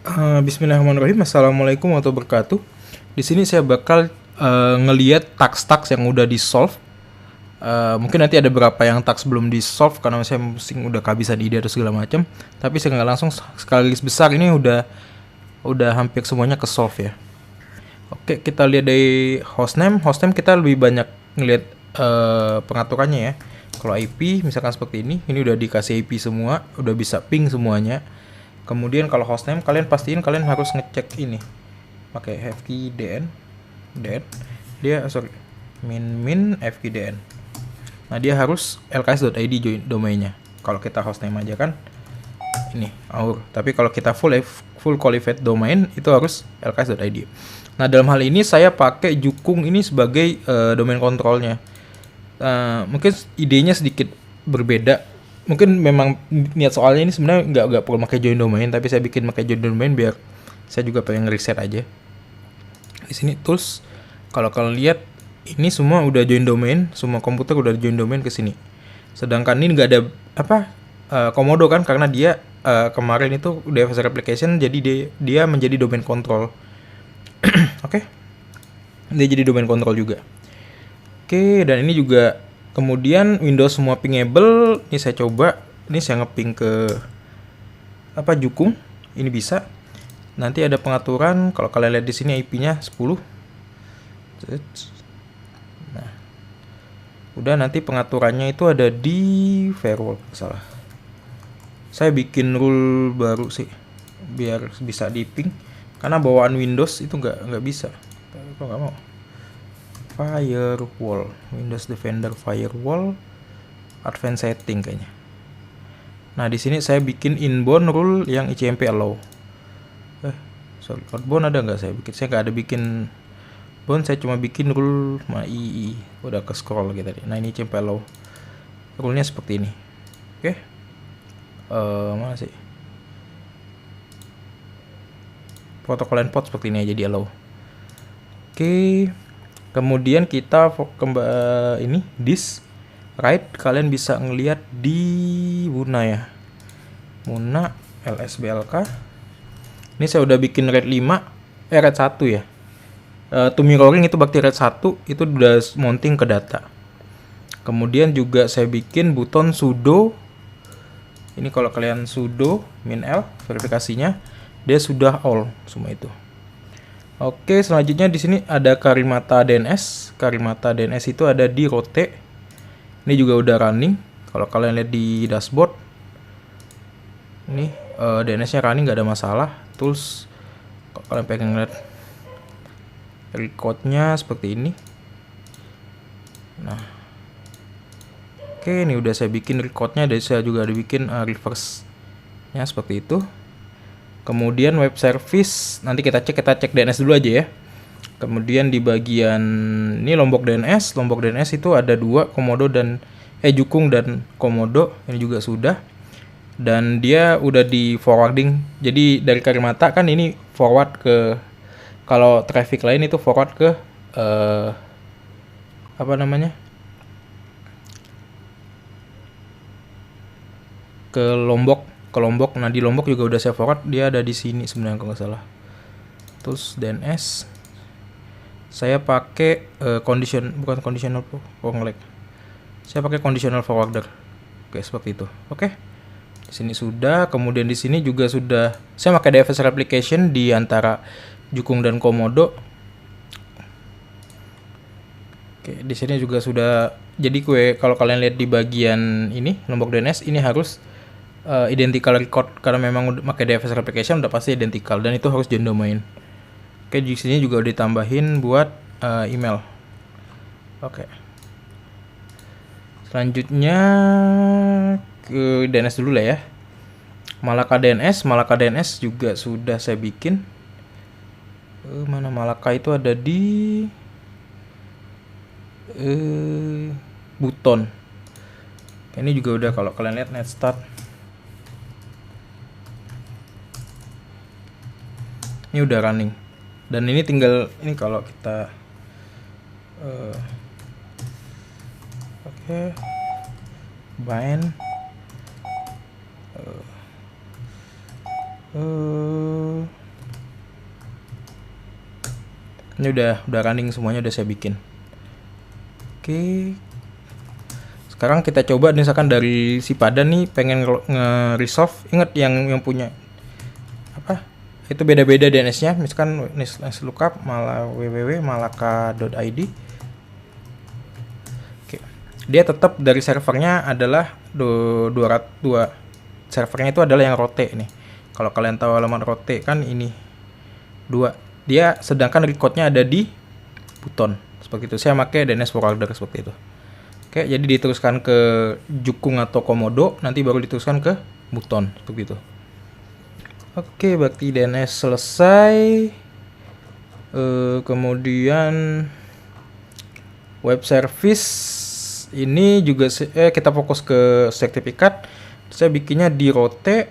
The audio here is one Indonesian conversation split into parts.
Bismillahirrahmanirrahim. Assalamualaikum warahmatullahi wabarakatuh. Di sini saya bakal ngeliat task-task yang udah di solve. Mungkin nanti ada beberapa yang task belum di solve karena saya mungkin udah kehabisan ide atau segala macam. Tapi saya nggak langsung sekaligus besar ini udah hampir semuanya ke solve ya. Oke, kita lihat dari hostname. Hostname kita lebih banyak ngelihat pengaturannya ya. Kalau IP misalkan seperti ini udah dikasih IP semua, udah bisa ping semuanya. Kemudian kalau hostname kalian pastiin kalian harus ngecek ini. Pakai fkdn dia min fkdn. Nah, dia harus lks.id join domainnya. Kalau kita hostname aja kan ini our. Tapi kalau kita full qualified domain itu harus lks.id. Nah, dalam hal ini saya pakai Jukung ini sebagai domain kontrolnya. Mungkin idenya sedikit berbeda. Mungkin memang niat soalnya ini sebenarnya nggak perlu pakai join domain, tapi saya bikin pakai join domain biar saya juga pengen ngereset aja. Di sini tools, kalau kalian lihat ini semua udah join domain, semua komputer udah join domain ke sini. Sedangkan ini nggak ada komodo kan, karena dia kemarin itu device application, jadi dia menjadi domain control. Oke. Dia jadi domain control juga. Oke, dan ini juga kemudian Windows semua pingable. Ini saya coba, ini saya ngeping ke Jukung. Ini bisa. Nanti ada pengaturan, kalau kalian lihat di sini IP-nya 10. Nah. Udah, nanti pengaturannya itu ada di firewall, salah. Saya bikin rule baru sih biar bisa di ping. Karena bawaan Windows itu nggak bisa. Kok nggak mau? Firewall, Windows Defender Firewall, Advanced Setting kayaknya. Nah, di sini saya bikin inbound rule yang ICMP allow. Outbound ada nggak saya bikin? Saya nggak ada bikin bound, saya cuma bikin rule II. Udah ke scroll gitu tadi. Nah, ini ICMP allow. Rule-nya seperti ini. Oke. Mana sih? Protokol endpoint seperti ini aja di allow. Oke. Kemudian kita ini disk write, kalian bisa ngelihat di Muna ya. Muna lsblk. Ini saya udah bikin RAID 5, RAID 1 ya. To mirroring itu bakti RAID 1 itu udah mounting ke data. Kemudian juga saya bikin button sudo. Ini kalau kalian sudo min l verifikasinya, dia sudah all semua itu. Oke, selanjutnya di sini ada Karimata DNS. Karimata DNS itu ada di rote. Ini juga udah running. Kalau kalian lihat di dashboard, ini DNS-nya running, nggak ada masalah. Tools, kalau kalian pengen lihat record-nya seperti ini. Nah, oke, ini udah saya bikin record-nya, dan saya juga ada bikin reverse-nya seperti itu. Kemudian web service, nanti kita cek DNS dulu aja ya. Kemudian di bagian ini Lombok DNS itu ada 2, Komodo dan Jukung dan Komodo. Ini juga sudah. Dan dia udah di forwarding. Jadi dari Karimata kan ini forward ke, kalau traffic lain itu forward ke ke Lombok. Nah, di Lombok juga udah saya forward, dia ada di sini sebenarnya kalau nggak salah. Terus DNS saya pakai conditional saya pakai conditional forwarder. Oke, seperti itu. Oke. Di sini sudah, kemudian di sini juga sudah saya pakai device application di antara Jukung dan Komodo. Oke, di sini juga sudah. Jadi kalau kalian lihat di bagian ini Lombok DNS ini harus identical record, karena memang udah pakai device application udah pasti identical, dan itu harus join domain. Oke, di sini juga udah ditambahin buat email. Oke. Selanjutnya ke DNS dulu lah ya. Malaka DNS juga sudah saya bikin. Mana Malaka itu ada di Buton. Ini juga udah, kalau kalian lihat net start. Ini udah running. Dan ini tinggal ini kalau kita bind Ini udah running semuanya, udah saya bikin. Oke. Sekarang kita coba misalkan dari si Padan nih pengen nge-resolve. Ingat yang punya apa? Itu beda-beda DNS-nya. Misalkan DNS lookup www.malaka.id. Oke. Dia tetap dari servernya adalah 202. Servernya itu adalah yang rote nih. Kalau kalian tahu alamat rote kan ini 2. Dia sedangkan recode-nya ada di Buton. Seperti itu. Saya pakai DNS forwarder seperti itu. Oke, jadi diteruskan ke Jukung atau Komodo, nanti baru diteruskan ke Buton seperti itu. Oke, berarti DNS selesai. Kemudian web service ini juga kita fokus ke sertifikat. Saya bikinnya di rote.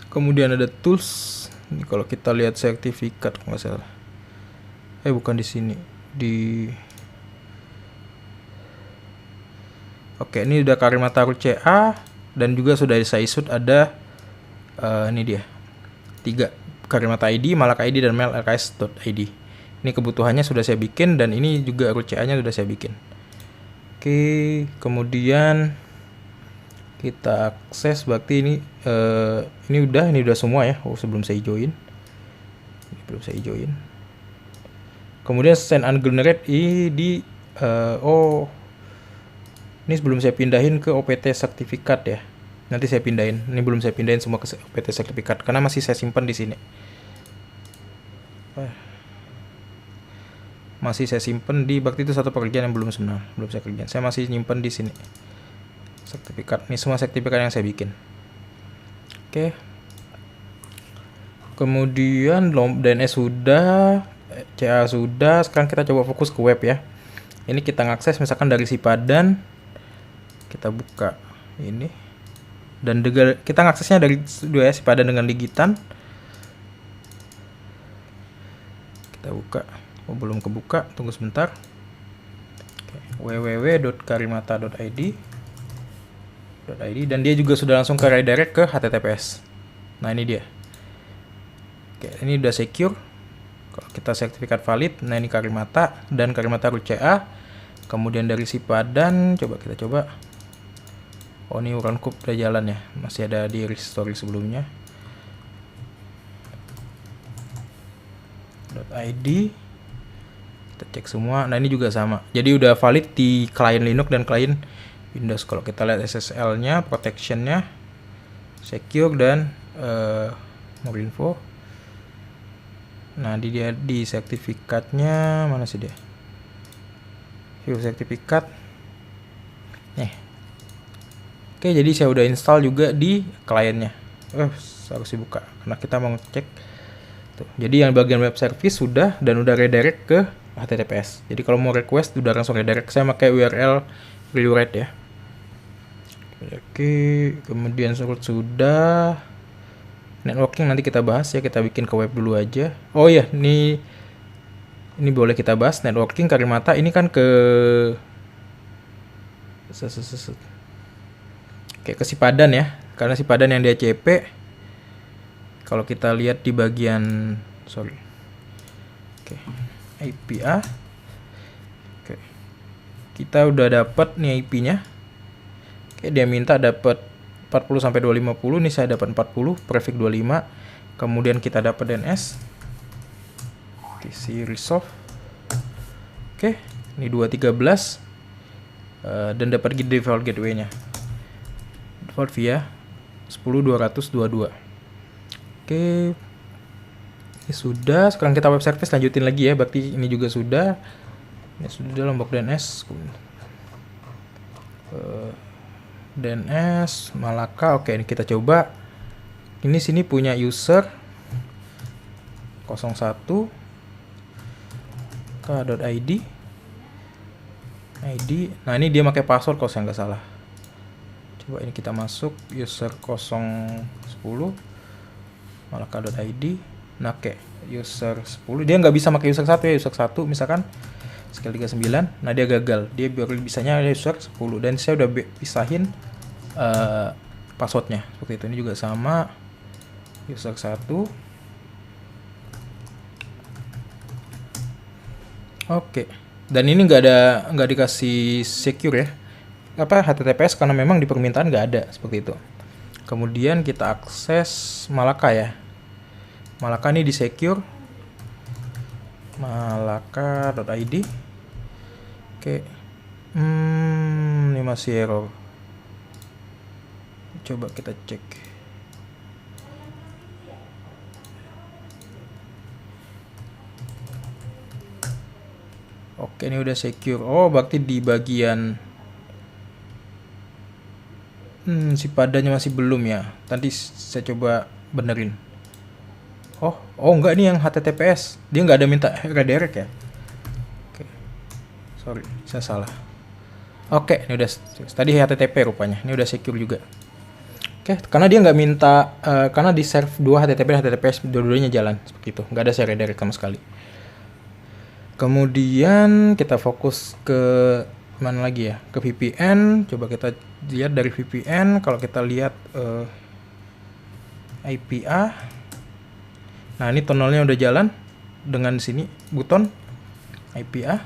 Kemudian ada tools. Ini kalau kita lihat sertifikat nggak salah. Bukan di sini. Oke, ini udah Karimata RCA dan juga sudah saya isut ada ini dia. 3 Karimata ID, Malaka ID dan mail.rks.id. Ini kebutuhannya sudah saya bikin dan ini juga RCA-nya sudah saya bikin. Oke, kemudian kita akses berarti ini udah semua ya. Sebelum saya join. Belum saya join. Kemudian send ungenerate ini ini sebelum saya pindahin ke OPT sertifikat ya. Nanti saya pindahin. Ini belum saya pindahin semua ke OPT sertifikat karena masih saya simpan di sini. Masih saya simpan di berarti itu satu pekerjaan yang belum saya kerjain. Saya masih nyimpan di sini. Sertifikat. Ini semua sertifikat yang saya bikin. Oke. Kemudian DNS sudah, CA sudah. Sekarang kita coba fokus ke web ya. Ini kita ngakses misalkan dari si Padan. Kita buka ini. Dan kita ngaksesnya dari si Padan dengan Ligitan. Kita buka. Belum kebuka, tunggu sebentar. www.karimata.id dan dia juga sudah langsung ke redirect ke HTTPS. Nah, ini dia. Oke, ini udah secure. Kalau kita sertifikat valid, nah ini Karimata dan Karimata RCA. Kemudian dari si Padan, kita coba. Oh, ini Runcup udah jalan ya. Masih ada di restore sebelumnya. .id. Kita cek semua. Nah, ini juga sama. Jadi udah valid di klien Linux dan klien Windows. Kalau kita lihat SSL-nya, protection-nya, secure dan more info. Nah, di sertifikatnya mana sih dia? View sertifikat. Nih. Oke, jadi saya udah install juga di kliennya. Harus dibuka karena kita mau ngecek. Tuh. Jadi yang bagian web service sudah dan udah redirect ke HTTPS. Jadi kalau mau request udah langsung redirect. Saya pakai URL rewrite ya. Oke, kemudian sudah. Networking nanti kita bahas ya, kita bikin ke web dulu aja. Oh ya, ini boleh kita bahas networking Karimata ini kan ke si Padan ya. Karena si Padan yang dia CP. Kalau kita lihat di bagian IPA. Oke. Kita udah dapat nih IP-nya. Oke, dia minta dapat 40 sampai 250, nih saya dapat 40, prefix 25. Kemudian kita dapat DNS. TC resolve. Oke, ini 213. Dan dapat default gateway-nya. Default via 10.200.22. Oke. Ini sudah, sekarang kita web service lanjutin lagi ya, berarti ini juga sudah. Ini sudah lombok DNS. DNS Malaka. Oke, ini kita coba. Ini sini punya user 01 k.id ID. Nah, ini dia pakai password kalau saya nggak salah. Coba ini kita masuk user 010 malaka.id. Nah, oke, user 10 dia nggak bisa pakai user 1 ya, user 1 misalkan sekali 39. Nah, dia gagal. Dia baru bisanya user 10 dan saya udah pisahin passwordnya seperti itu. Ini juga sama user 1. Oke. Dan ini nggak dikasih secure ya. Apa HTTPS karena memang di permintaan nggak ada seperti itu. Kemudian kita akses Malaka ya. Malaka ini di secure. Malaka.id. Oke. Ini masih error. Coba kita cek. Oke, ini udah secure. Oh, berarti di bagian si padanya masih belum ya. Nanti saya coba benerin. Oh enggak, ini yang HTTPS. Dia nggak ada minta redirect ya. Oke. Sorry, saya salah. Oke, ini udah tadi HTTP rupanya. Ini udah secure juga. Oke, karena dia nggak minta karena di serve 2 HTTP dan HTTPS dua-duanya jalan seperti itu. Nggak ada share redirect sama sekali. Kemudian kita fokus ke mana lagi ya? Ke VPN. Coba kita lihat dari VPN. Kalau kita lihat IPA. Nah, ini tunnelnya udah jalan dengan sini buton IPA.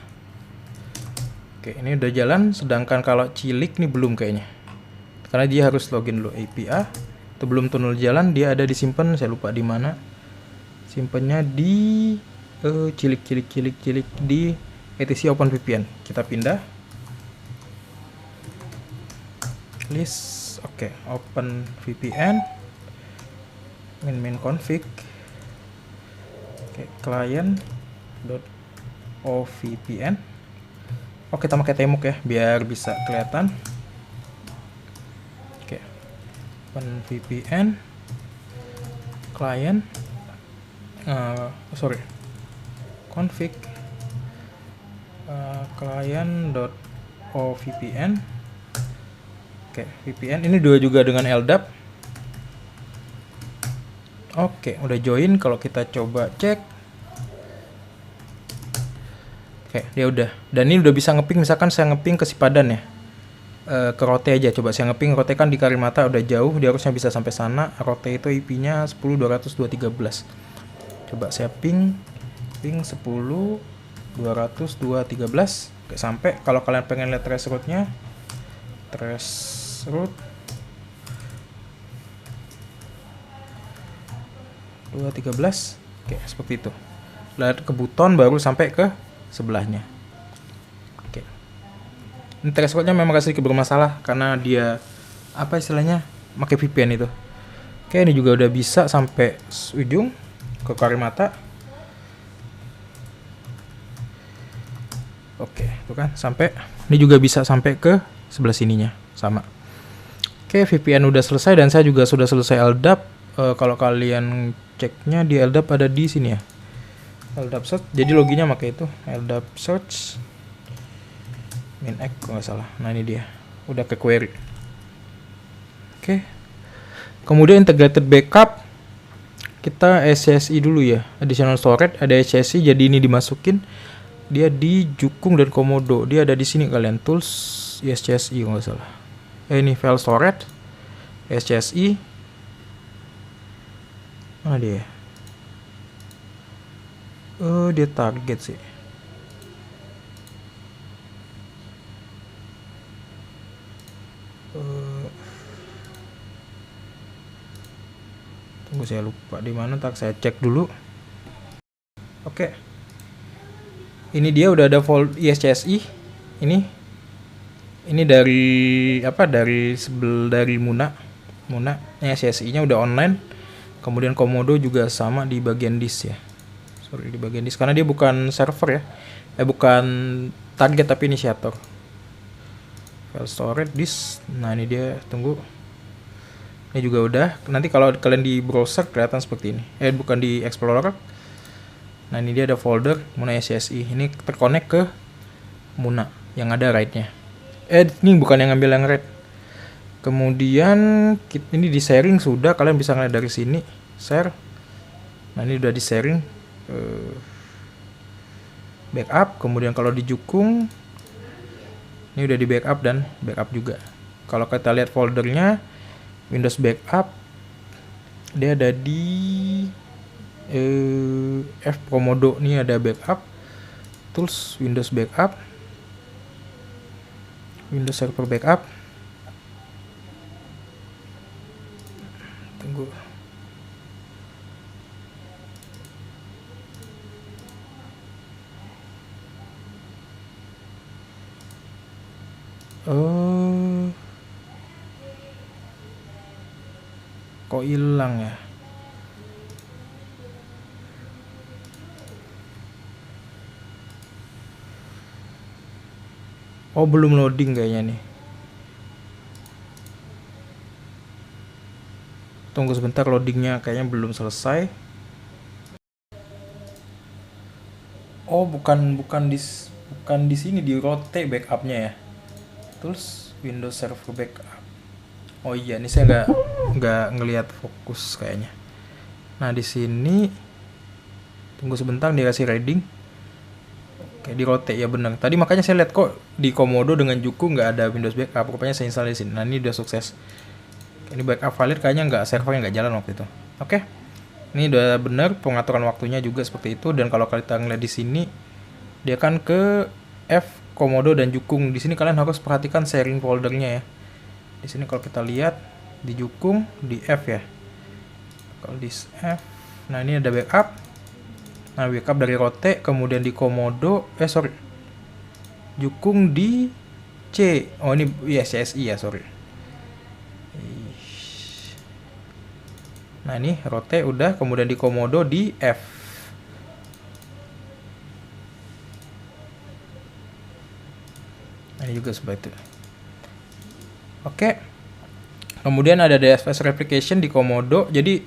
Oke, ini udah jalan. Sedangkan kalau Cilik ini belum kayaknya. Karena dia harus login dulu IPA. Itu belum tunnel jalan. Dia ada disimpan. Saya lupa di mana. Simpannya di cilik di etc OpenVPN. Kita pindah list. Oke, OpenVPN min config. Oke, client.ovpn. Oke, kita pakai temuk ya biar bisa kelihatan. Oke, OpenVPN client config client.ovpn. Oke, VPN ini juga dengan LDAP. Oke, udah join. Kalau kita coba cek, oke, dia udah. Dan ini udah bisa ngeping. Misalkan saya ngeping ke Sipadan ya, ke Rote aja. Coba saya ngeping Rote kan di Karimata udah jauh. Dia harusnya bisa sampai sana. Rote itu IP-nya 10.200.213. Coba saya ping 10.200.213. Oke, sampai. Kalau kalian pengen lihat trace route-nya, trace route 213. Oke, seperti itu. Lihat ke buton baru sampai ke sebelahnya. Oke. Ini trace route-nya memang sedikit bermasalah karena dia apa istilahnya? Pakai VPN itu. Oke, ini juga udah bisa sampai ujung ke Karimata. Oke, itu kan sampai. Ini juga bisa sampai ke sebelah sininya, sama. Oke, VPN udah selesai dan saya juga sudah selesai LDAP. Kalau kalian ceknya di LDAP ada di sini ya. LDAP search. Jadi loginya pakai itu, LDAP search min-x kalau nggak salah. Nah, ini dia. Udah ke query. Oke. Kemudian integrated backup. Kita SCSI dulu ya. Additional storage ada SCSI, jadi ini dimasukin. Dia di Jukung dan Komodo. Dia ada di sini kalian, tools SCSI kalau nggak salah. Ini file storage SCSI. Mana dia? Dia target sih. Tunggu, saya lupa di mana, tak saya cek dulu. Oke. Ini dia udah ada folder ISCSI. Ini dari apa? Dari Muna. ISCSI-nya udah online. Kemudian Komodo juga sama di bagian disk ya. Sorry, di bagian disk karena dia bukan server ya. Bukan target tapi inisiator. File storage disk. Nah, ini dia, tunggu. Ini juga udah. Nanti kalau kalian di browser kelihatan seperti ini. Bukan di Explorer. Nah, ini dia ada folder Muna SCSI. Ini terkonek ke Muna yang ada RAID-nya. Ini bukan yang ngambil yang RAID. Kemudian ini di sharing sudah, kalian bisa ngeliat dari sini. Share. Nah, ini udah di sharing. Backup. Kemudian kalau di Jukung, ini udah di backup dan backup juga. Kalau kita lihat foldernya, Windows Backup, dia ada di F Komodo. Ini ada backup. tools, Windows backup, Windows Server Backup. Tunggu. Oh, kok hilang ya? Oh, belum loading kayaknya nih. Tunggu sebentar, loadingnya kayaknya belum selesai. Oh, bukan di sini, di rote backupnya ya. Tools, Windows Server Backup. Oh iya, ini saya nggak ngelihat fokus kayaknya. Nah, di sini tunggu sebentar, dikasih reading. Oke, di rote ya benar. Tadi makanya saya lihat kok di Komodo dengan Juku nggak ada Windows Backup. Rupanya saya install di sini. Nah, ini udah sukses. Ini backup valid, kayaknya nggak, servernya nggak jalan waktu itu. Oke, ini udah benar, pengaturan waktunya juga seperti itu. Dan kalau kita ngeliat di sini, dia kan ke F, Komodo dan Jukung. Di sini kalian harus perhatikan sharing foldernya ya. Di sini kalau kita lihat di Jukung, di F ya. Kalau di F, nah ini ada backup. Nah, backup dari rote, kemudian di Komodo, Jukung di C. Oh, ini ya CSI ya, sorry. Nah, ini rote udah, kemudian di Komodo di F. Nah, ini juga seperti itu. Oke. Kemudian ada DFS replication di Komodo. Jadi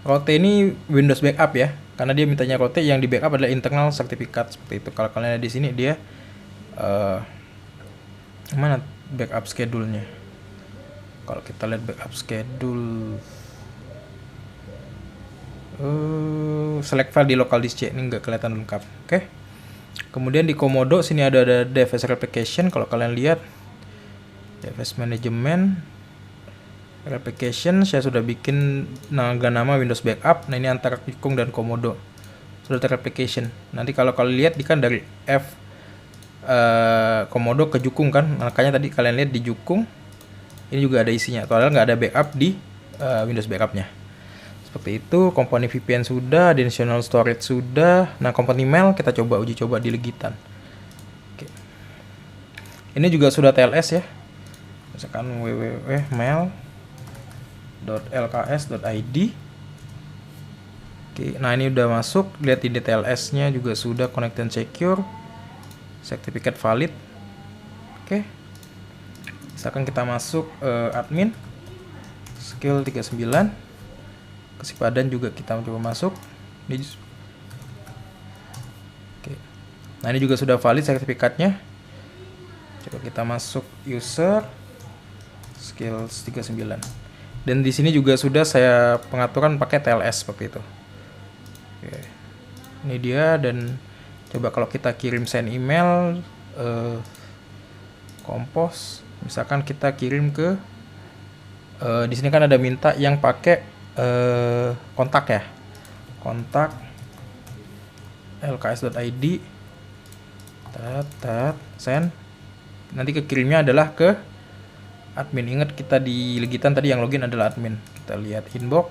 rote ini Windows backup ya. Karena dia mintanya rote, yang di backup adalah internal sertifikat seperti itu. Kalau kalian lihat di sini dia mana backup schedule-nya? Kalau kita lihat backup schedule, select file di local disk C, ini nggak kelihatan lengkap. Oke. Kemudian di Komodo sini ada DFS replication. Kalau kalian lihat DFS management replication, saya sudah bikin nama Windows backup. Nah, ini antara Jukung dan Komodo sudah terreplication. Nanti kalau kalian lihat, kan dari F Komodo ke Jukung kan, makanya tadi kalian lihat di Jukung ini juga ada isinya. Padahal nggak ada backup di Windows backupnya. Seperti itu. Komponen VPN sudah, additional storage sudah. Nah, komponen mail kita uji coba di Legitan. Oke. Ini juga sudah TLS ya. Misalkan www.mail.lks.id. Oke, nah ini udah masuk. Lihat ini TLS-nya juga sudah connected and secure. Sertifikat valid. Oke. Misalkan kita masuk admin skill 39. Kesipadan juga kita coba masuk. Oke. Nah, ini juga sudah valid sertifikatnya. Coba kita masuk user skill 39. Dan di sini juga sudah saya pengaturan pakai TLS seperti itu. Oke. Ini dia. Dan coba kalau kita kirim send email kompos, misalkan kita kirim ke di sini kan ada minta yang pakai kontak ya, kontak lks.id, send. Nanti kekirimnya adalah ke admin. Ingat kita di Legitan tadi yang login adalah admin. Kita lihat inbox,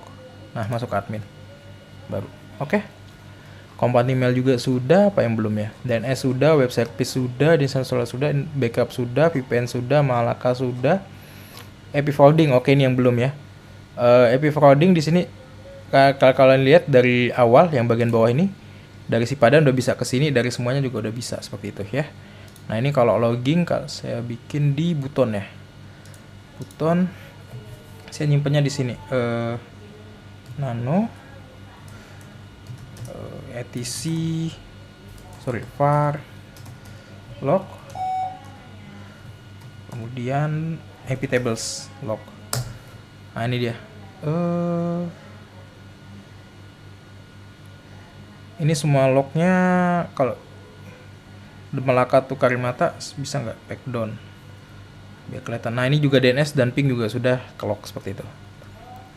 nah masuk ke admin baru. Oke. Komponen email juga sudah, apa yang belum ya? DNS sudah, web service sudah, installer sudah, backup sudah, VPN sudah, Malaka sudah, AP folding. Oke, ini yang belum ya. AP forwarding di sini kalau kalian lihat dari awal yang bagian bawah ini, dari Sipadan udah bisa ke sini, dari semuanya juga udah bisa seperti itu ya. Nah, ini kalau logging saya bikin di Buton ya. Buton saya nyimpennya di sini. Nano etc var log, kemudian AP tables log. Nah, ini dia. Ini semua lognya. Kalau Malaka tuh Karimata bisa nggak back down biar kelihatan. Nah, ini juga DNS dan ping juga sudah ke log seperti itu.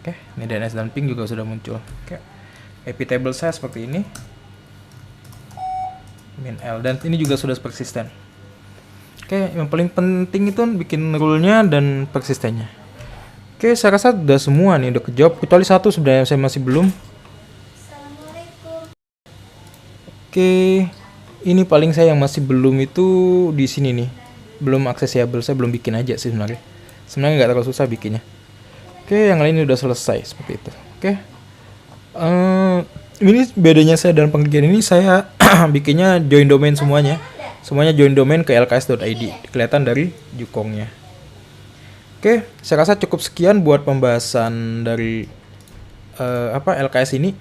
Oke, ini DNS dan ping juga sudah muncul. Oke, AP table saya seperti ini. min L, dan ini juga sudah persisten. Oke, yang paling penting itu bikin rule-nya dan persistennya. Oke, saya rasa udah semua nih, udah kejawab. Kecuali satu sebenarnya saya masih belum. Oke, ini paling saya yang masih belum itu di sini nih. Belum accessible, saya belum bikin aja sih sebenarnya. Sebenarnya nggak terlalu susah bikinnya. Oke, yang lain udah selesai seperti itu. Oke. Ini bedanya saya dalam pengerjaan ini, saya bikinnya join domain semuanya. Semuanya join domain ke lks.id. Kelihatan dari jukongnya. Oke, saya rasa cukup sekian buat pembahasan dari LKS ini.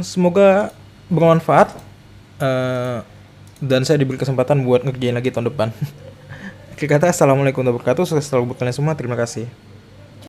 Semoga bermanfaat, dan saya diberi kesempatan buat ngerjain lagi tahun depan. Akhir kata, assalamualaikum warahmatullahi wabarakatuh. Sukses selalu buat kalian semua. Terima kasih.